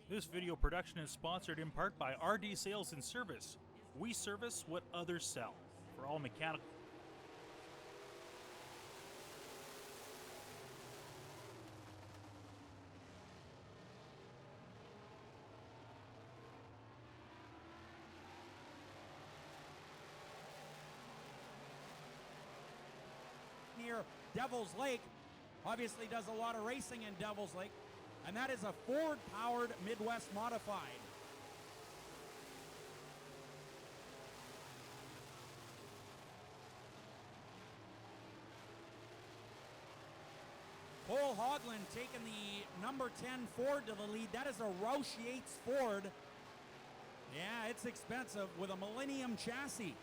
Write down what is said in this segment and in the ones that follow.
This video production is sponsored in part by RD Sales and Service. We service what others sell. For all mechanical near Devil's Lake, obviously does a lot of racing in Devil's Lake, and that is a Ford-powered Midwest Modified. Cole Hoagland taking the number 10 Ford to the lead. That is a Roush Yates Ford. Yeah, it's expensive with a Millennium chassis.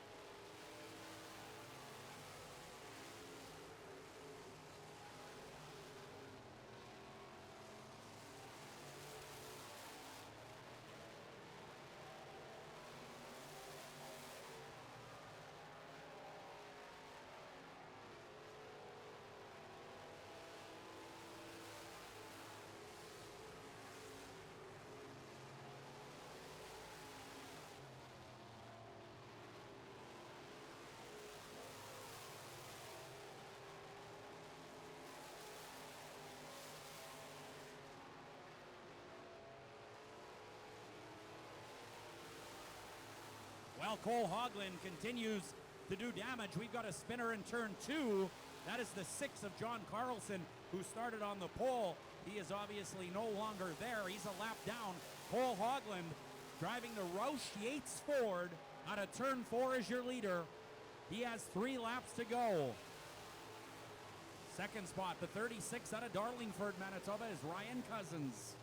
Well, Cole Hoagland continues to do damage. We've got a spinner in turn 2. That is the 6 of John Carlson, who started on the pole. He is obviously no longer there. He's a lap down. Cole Hoagland driving the Roush Yates Ford out of turn 4 as your leader. He has 3 laps to go. Second spot, the 36 out of Darlingford, Manitoba, is Ryan Cousins.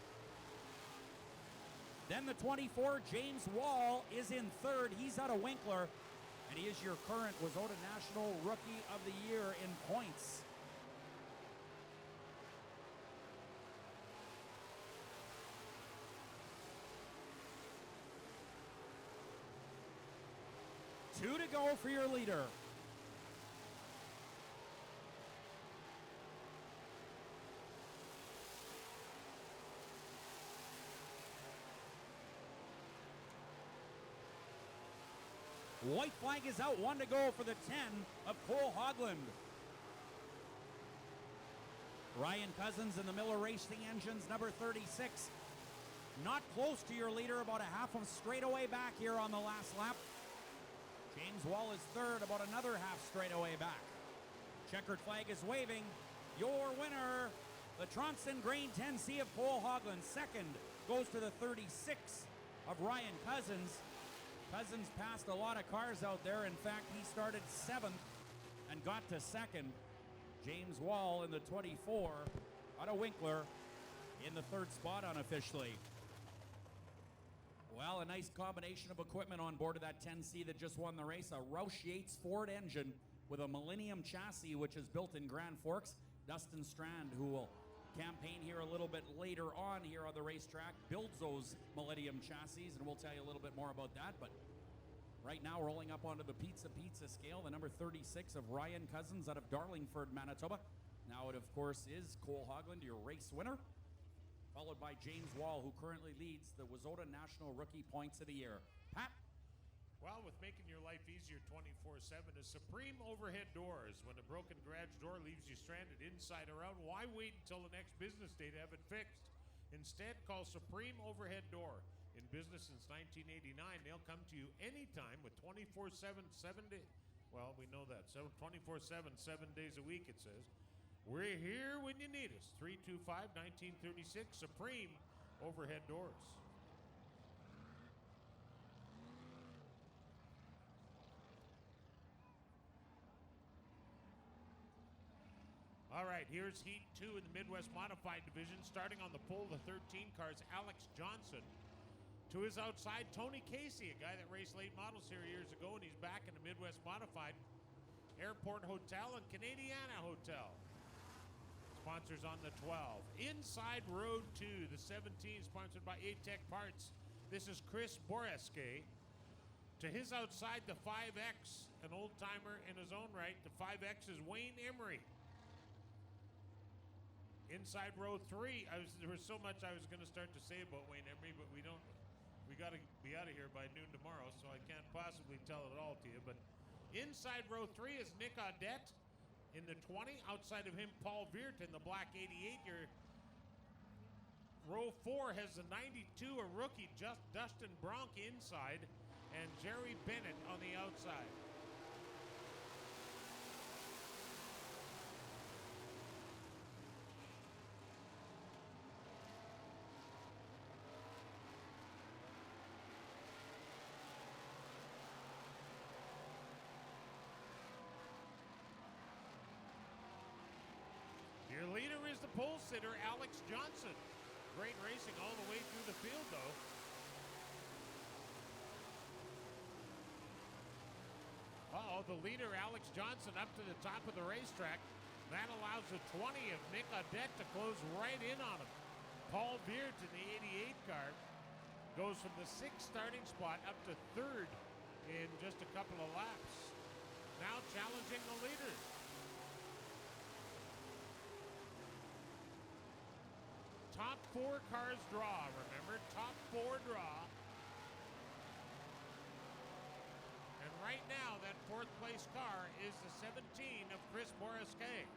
Then the 24, James Wall, is in third. He's out of Winkler, and he is your current Wazota National Rookie of the Year in points. Two to go for your leader. White flag is out, 1 to go for the 10 of Cole Hoagland. Ryan Cousins in the Miller Racing Engines, number 36. Not close to your leader, about a half of straightaway back here on the last lap. James Wall is third, about another half straightaway back. Checkered flag is waving. Your winner, the Tronson Grain 10C of Cole Hoagland. Second goes to the 36 of Ryan Cousins. Cousins passed a lot of cars out there. In fact, he started 7th and got to 2nd. James Wall in the 24 out of Winkler in the 3rd spot unofficially. Well, a nice combination of equipment on board of that 10C that just won the race. A Roush Yates Ford engine with a Millennium chassis, which is built in Grand Forks. Dustin Strand, who will campaign here a little bit later on here on the racetrack, builds those Millennium chassis, and we'll tell you a little bit more about that. But right now, rolling up onto the pizza scale, the number 36 of Ryan Cousins out of Darlingford, Manitoba. Now it, of course, is Cole Hoagland, your race winner, followed by James Wall, who currently leads the Wazota National Rookie Points of the Year. Pat? Well, with making your life easier 24/7 is Supreme Overhead Doors. When a broken garage door leaves you stranded inside or out, why wait until the next business day to have it fixed? Instead, call Supreme Overhead Door. In business since 1989, they'll come to you anytime with 24/7, 7 days. Well, we know that. 24/7, 7 days a week, it says. We're here when you need us. 325-1936, Supreme Overhead Doors. All right, here's Heat 2 in the Midwest Modified Division. Starting on the pole, the 13 cars, Alex Johnson. To his outside, Tony Casey, a guy that raced late models here years ago, and he's back in the Midwest Modified. Airport Hotel and Canadiana Hotel. Sponsors on the 12. Inside Road 2, the 17, sponsored by A-Tech Parts. This is Chris Boreske. To his outside, the 5X, an old-timer in his own right. The 5X is Wayne Emery. Inside row 3, there was so much I was going to start to say about Wayne Emery, but we got to be out of here by noon tomorrow, so I can't possibly tell it all to you. But inside row 3 is Nick Audette in the 20. Outside of him, Paul Veert in the black 88. Row 4 has the 92, a rookie, just Dustin Bronk inside, and Jerry Bennett on the outside. Your leader is the pole sitter, Alex Johnson. Great racing all the way through the field, though. The leader, Alex Johnson, up to the top of the racetrack. That allows the 20 of Nick Audette to close right in on him. Paul Veert in the 88 car goes from the 6th starting spot up to 3rd in just a couple of laps. Now challenging the leader. Top 4 cars draw, remember? Top 4 draw. And right now, that 4th place car is the 17 of Chris Borisquet.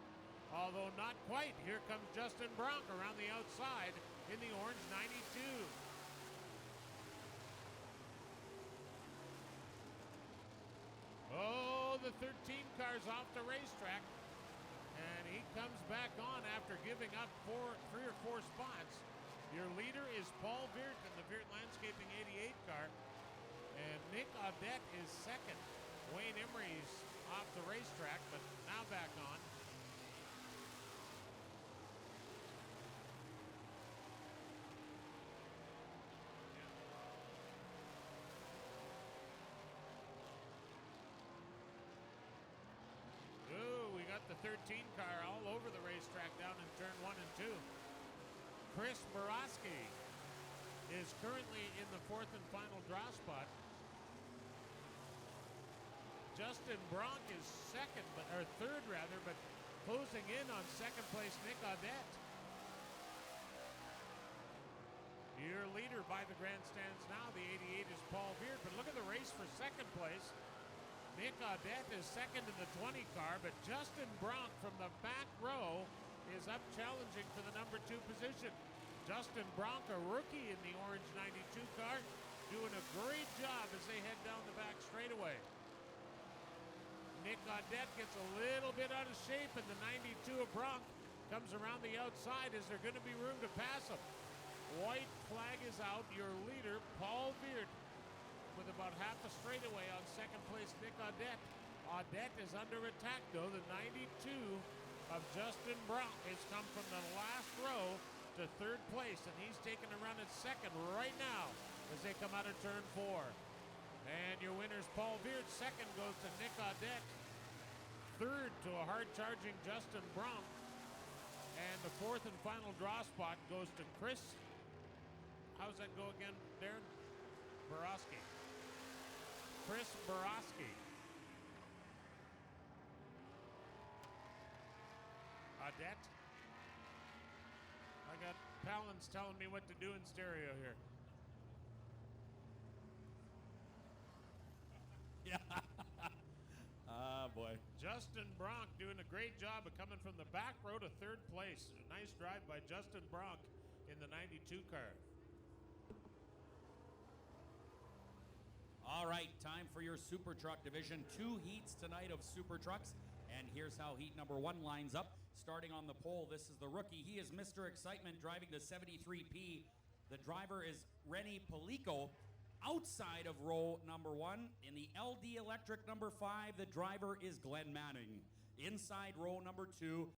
Although not quite. Here comes Justin Bronk around the outside in the orange 92. Oh, the 13 car's off the racetrack. And he comes back on after giving up 3 or 4 spots. Your leader is Paul Veert in the Veert Landscaping 88 car. And Nick Audette is 2nd. Wayne Emery's off the racetrack, but now back on. We got the 13 car all over the racetrack down in turn 1 and 2. Chris Borowski is currently in the 4th and final draw spot. Justin Bronk is 3rd rather, but closing in on 2nd place Nick Audette. Your leader by the grandstands now, the 88 is Paul Veert, but look at the race for 2nd place. Nick Audette is 2nd in the 20 car, but Justin Bronk from the back row is up challenging for the number 2 position. Justin Bronk, a rookie in the orange 92 car, doing a great job as they head down the back straightaway. Nick Audette gets a little bit out of shape, and the 92 of Bronk comes around the outside. Is there going to be room to pass him? White flag is out. Your leader, Paul Veert, with about half a straightaway on 2nd place Nick Audette. Audette is under attack, though. The 92 of Justin Bronk has come from the last row to 3rd place, and he's taking a run at 2nd right now as they come out of turn 4. And your winner's Paul Veert. 2nd goes to Nick Audette. 3rd to a hard-charging Justin Bronk. And the 4th and final draw spot goes to Chris. How's that go again, Darren? Borowski. Chris Borowski. Audette. I got Palins telling me what to do in stereo here. Yeah. Boy. Justin Bronk doing a great job of coming from the back row to 3rd place. A nice drive by Justin Bronk in the 92 car. All right, time for your Super Truck division. 2 heats tonight of Super Trucks. And here's how heat number 1 lines up. Starting on the pole, this is the rookie. He is Mr. Excitement driving the 73P. The driver is Rennie Palico. Outside of row number 1, in the LD Electric number 5, the driver is Glenn Manning. Inside row number 2,